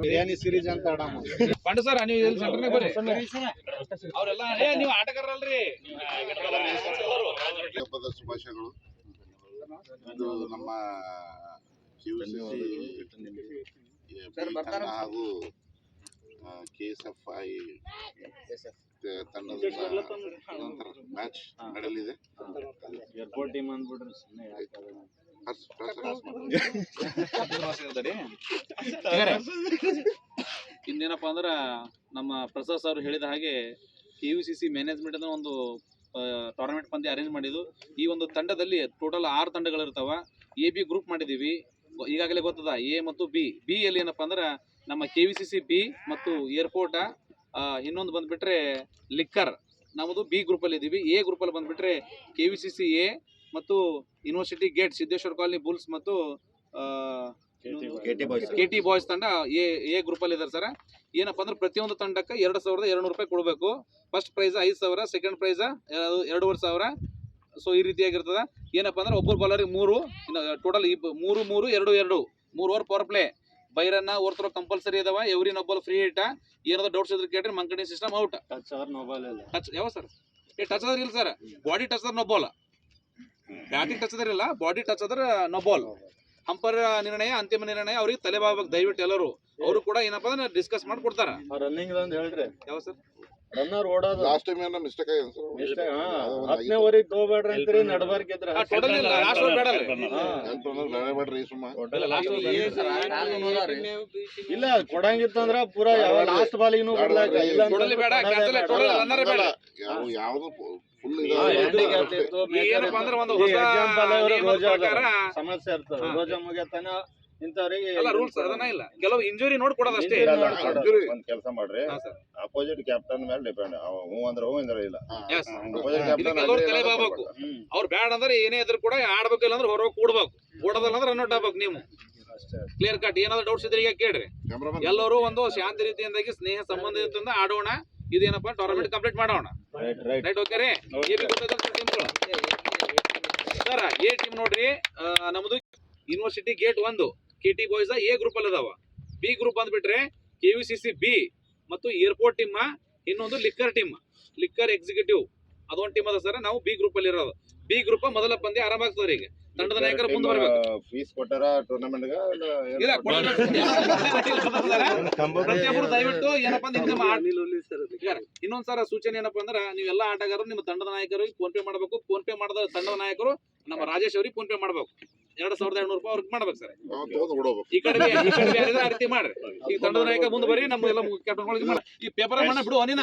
Biryani series ಅಂತ ಪಂಡ sir ನೀವು ಸೆಂಟರ್ನಾಗ ಬರ್ರಿ ಅವರೆಲ್ಲ ನೀವು ಆಟಗಾರರಲ್ರಿ. ಹಬ್ಬದ ಶುಭಾಶಯಗಳು. ಇದು ನಮ್ಮ ಹಾಗೂ KSFI ತಂಡದ ಮ್ಯಾಚ್ ನಡೆಯಲಿದೆ. ಏರ್ಪೋರ್ಟ್ ಟೀಮ್ ಅಂದ್ಬಿಟ್ರೆ ಇನ್ನೇನಪ್ಪ ಅಂದ್ರ ನಮ್ಮ ಪ್ರಸಾದ್ ಸರ್ ಹೇಳಿದ ಹಾಗೆ KUCC ಮ್ಯಾನೇಜ್ಮೆಂಟ್ ಅನ್ನ ಒಂದು ಟೂರ್ನಮೆಂಟ್ ಪಂದ್ಯ ಅರೇಂಜ್ ಮಾಡಿದ್ದು. ಈ ಒಂದು ತಂಡದಲ್ಲಿ ಟೋಟಲ್ 6 ತಂಡಗಳಿರ್ತಾವ. AB ಗ್ರೂಪ್ ಮಾಡಿದೀವಿ, ಈಗಾಗಲೇ ಗೊತ್ತದ. A ಮತ್ತು B ಅಲ್ಲಿ ಏನಪ್ಪಾ ಅಂದ್ರ ನಮ್ಮ KUCC B ಮತ್ತು ಏರ್ಪೋರ್ಟ್, ಇನ್ನೊಂದು ಬಂದ್ಬಿಟ್ರೆ ಲಿಕ್ಕರ್. ನಮ್ಮದು B ಗ್ರೂಪ್ ಅಲ್ಲಿ ಇದೀವಿ. A ಗ್ರೂಪ್ ಅಲ್ಲಿ ಬಂದ್ಬಿಟ್ರೆ KUCC A ಮತ್ತು university gate, Siddeshwara colony Bulls ಮತ್ತು KT ಬಾಯ್ಸ್ ತಂಡ A ಗ್ರೂಪ್ ಅಲ್ಲಿ ಇದಾರೆ ಸರ್. ಏನಪ್ಪಾ ಅಂದ್ರೆ ಪ್ರತಿಯೊಂದು ತಂಡಕ್ಕೆ 2200 ರೂಪಾಯಿ ಕೊಡಬೇಕು. First prize 5000, second prize 2500. So ಈ ರೀತಿಯಾಗಿರ್ತದ. ಏನಪ್ಪಾ ಅಂದ್ರೆ ಒಬ್ಬರು ಬಾಲರಿಗೆ 3, ಟೋಟಲ್ 3 2 2 3 ಓವರ್ ಪವರ್ ಪ್ಲೇ. ಬೈರನ್ನ ಓವರ್ ಕಂಪಲ್ಸರಿ ಇದಾವ. Every no ball free hit. ಏನಾದ್ರು ಡೌಟ್ಸ್ ಇದ್ರೆ ಕೇಳ್ರಿ. ಮಂಕಣಿ ಸಿಸ್ಟಮ್ ಔಟ್. ಟಚ್ ಯಾವ ಸರ್? ಟಚ್ ಅದ್ರ ಇಲ್ಲ ಸರ್. ಬಾಡಿ ಟಚ್ ಅದ್ರ ನೋ ಬಾಲ್. ಬ್ಯಾಟಿಂಗ್ ಟಚ್ ಅದ್ರ ಇಲ್ಲ, ಬಾಡಿ ಟಚ್ ಅದ್ರ ನೋ ಬಾಲ್. ಅಂಪೈರ್ ನಿರ್ಣಯ, ಅಂತಿಮ ನಿರ್ಣಯ ಅವ್ರಿಗೆ ತಲೆ ಬಾಗಬೇಕು. ದಯವಿಟ್ಟು ಎಲ್ಲರೂ ಅವರು ಕೂಡ ಏನಪ್ಪಾ ಅಂದ್ರೆ ಡಿಸ್ಕಸ್ ಮಾಡಿ ಕೊಡ್ತಾರ. ರನ್ನಿಂಗ್ ಹೇಳ್ರಿ ಯಾವ ಸರ್? ರನ್ನರ್ ಓಡೋದು ಲಾಸ್ಟ್ ಟೈಮ್ ಏನೋ ಮಿಸ್ಟೇಕ್ ಆಗಿದೆ ಸರ್. 10ನೇ ಓವರಿಗೆ ತಗೋಬೇಡ್ರಿ ಅಂತೀರಿ. ನಡಬಾರ್ಕಿದ್ರೆ ಟೋಟಲ್ ಇಲ್ಲ, ಲಾಸ್ಟ್ ಓವರ್ ಬೇಡಲ್ರಿ. ಬೇಡಬೇಡ್ರಿ ಸುಮ್ಮ. ಇಲ್ಲ ಕೊಡಂಗಿತ್ತಂದ್ರ ಪೂರಾ ಲಾಸ್ಟ್ ಬಾಲಿಗೂ ಟೋಟಲ್ ಬೇಡ, ಟೋಟಲ್ ರನ್ನರ್ ಬೇಡ. ಯಾವುದು ಫುಲ್ ಏನಪ್ಪಾ ಅಂದ್ರೆ ಒಂದು ಹೊಸ ಸಮಸ್ಯೆ ಇರ್ತದೆ. ರೋಜಾ ಮುಗಿಯತನ ಇಂಥವ್ರಿಗೆ ರೂಲ್ಸ್ ಅದನ್ನ ಇಲ್ಲ. ಕೆಲವು ಇಂಜುರಿ ನೋಡಿ ಕೊಡೋದಷ್ಟೇ. ಒಂದ್ ಕೆಲಸ ಮಾಡ್ರಿ, ಅಪೋಸಿಟ್ ಕ್ಯಾಪ್ಟನ್ ಮೇಲೆ ಡಿಪೆಂಡ್. ಹೂ ಅಂದ್ರೆ ಹೂ ಅಂದ್ರೆ ಇಲ್ಲ. ಅವ್ರು ಬ್ಯಾಡ ಅಂದ್ರೆ ಏನೇ ಇದ್ರು ಕೂಡ ಆಡ್ಬೇಕು, ಇಲ್ಲ ಅಂದ್ರೆ ಹೊರಗೆ ಕೂಡ್ಬೇಕು. ಕೂಡೋದಲ್ಲ ಅಂದ್ರೆ ರನ್ ಔಟ್ ಆಗ್ಬೇಕು. ನೀವು ಕ್ಲಿಯರ್ ಕಟ್. ಏನಾದ್ರು ಡೌಟ್ಸ್ ಇದ್ರೆ ಈಗ ಕೇಳ್ರಿ. ಎಲ್ಲರೂ ಒಂದು ಶಾಂತಿ ರೀತಿಯಿಂದಾಗಿ ಸ್ನೇಹ ಸಂಬಂಧದಿಂದ ಆಡೋಣ. ಇದೇನಪ್ಪ ಟೂರ್ನಮೆಂಟ್ ಕಂಪ್ಲೀಟ್ ಮಾಡೋಣ. ರೈಟ್ ಓಕೆ ರೀ. ಸರ್ A ಟೀಮ್ ನೋಡ್ರಿ, ನಮ್ದು university gate 1 KT boys A group ಅಲ್ಲಿ ಅದಾವ. B ಗ್ರೂಪ್ ಅಂದ್ಬಿಟ್ರೆ KUCC B ಮತ್ತು ಏರ್ಪೋರ್ಟ್ ಟೀಮ್, ಇನ್ನೊಂದು ಲಿಕ್ಕರ್ ಟೀಮ್, ಲಿಕ್ಕರ್ ಎಕ್ಸಿಕ್ಯೂಟಿವ್ ಅದೊಂದು ಟೀಮ್ ಅದ ಸರ್. ನಾವು B ಗ್ರೂಪ್ ಅಲ್ಲಿ ಇರೋದು. B ಗ್ರೂಪ್ ಮೊದಲ ಪಂದ್ಯ ಆರಂಭ ಆಗ್ತದೆ. ಈಗ ತಂಡದ ನಾಯಕರು ಮುಂದೆ ಬರ್ಬೇಕು. ಫೀಸ್ ಕೊಟ್ಟಾರ ಟೂರ್ನಮೆಂಟ್ ಇಲ್ಲ ಪ್ರತಿಯೊಬ್ಬರು ದಯವಿಟ್ಟು ಏನಪ್ಪಾ ಇನ್ನೊಂದ್ಸಲ ಸೂಚನೆ ಏನಪ್ಪಾ ಅಂದ್ರ, ನೀವೆಲ್ಲಾ ಆಟಗಾರರು ನಿಮ್ಮ ತಂಡದ ನಾಯಕರಿಗೆ ಫೋನ್ ಪೇ ಮಾಡ್ಬೇಕು. ಫೋನ್ ಪೇ ಮಾಡದ ತಂಡದ ನಾಯಕರು ನಮ್ಮ ರಾಜೇಶ್ ಅವ್ರಿಗೆ ಫೋನ್ ಪೇ ಮಾಡ್ಬೇಕು. 2200 ರೂಪಾಯಿ ಅವ್ರಿಗೆ ಮಾಡ್ಬೇಕು ಸರ್. ಈ ಕಡೆ ಆ ರೀತಿ ಮಾಡ್ರಿ. ಈ ತಂಡದ ನಾಯಕ ಮುಂದೆ ಬರ್ರಿ. ನಮ್ಮ ಎಲ್ಲ ಕ್ಯಾಪ್ಟನ್ ಈ ಪೇಪರ್ ಮಣ್ಣ ಬಿಡು. ನೀನ